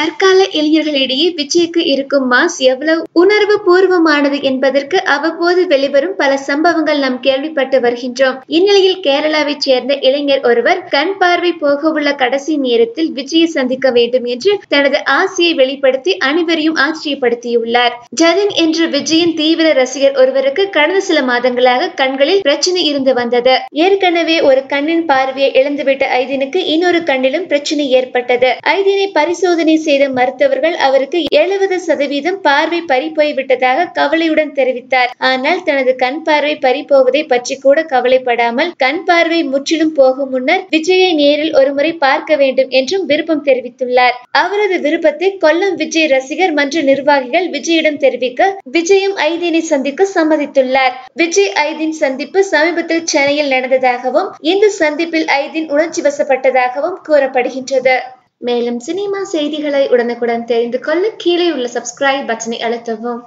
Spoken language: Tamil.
தற்கால இளைஞர்களிடையே விஜய்க்கு இருக்கும் மாஸ் எவ்வளவு உணர்வு பூர்வமானது என்பதற்கு அவ்வப்போது வெளிவரும் பல சம்பவங்கள் நாம் கேள்விப்பட்டு வருகின்றோம். இந்நிலையில் கேரளாவைச் சேர்ந்த இளைஞர் ஒருவர் கண் பார்வை போக உள்ள கடைசி நேரத்தில் விஜயை சந்திக்க வேண்டும் என்று தனது ஆசையை வெளிப்படுத்தி அனைவரையும் ஆச்சரியப்படுத்தியுள்ளார். ஜதின் என்ற விஜயின் தீவிர ரசிகர் ஒருவருக்கு கடந்த சில மாதங்களாக கண்களில் பிரச்சனை இருந்து வந்தது. ஏற்கனவே ஒரு கண்ணின் பார்வையை இழந்துவிட்ட ஐதினுக்கு இன்னொரு கண்ணிலும் பிரச்சனை ஏற்பட்டது. ஐதினை பரிசோதனை செய்த மருத்துவர்கள் அவருக்கு 70% பார்வை பறிபோய்விட்டதாக கவலையுடன் தெரிவித்தார். ஆனால் தனது கண் பார்வை பறிபோவதை பற்றி கூட கவலைப்படாமல் கண் பார்வை முற்றிலும் போகும் முன்னர் விஜயை நேரில் ஒருமுறை பார்க்க வேண்டும் என்றும் விருப்பம் தெரிவித்துள்ளார். அவரது விருப்பத்தை கொல்லம் விஜய் ரசிகர் மன்ற நிர்வாகிகள் விஜயிடம் தெரிவிக்க விஜயும் ஐதினை சந்திக்க சம்மதித்துள்ளார். விஜய் ஐதின் சந்திப்பு சமீபத்தில் சென்னையில் நடந்ததாகவும் இந்த சந்திப்பில் ஐதின் உணர்ச்சி வசப்பட்டதாகவும் கூறப்படுகின்றது. மேலும் சினிமா செய்திகளை உடனுக்குடன் தெரிந்து கொள்ள கீழே உள்ள சப்ஸ்கிரைப் பட்டனை அழுத்தவும்.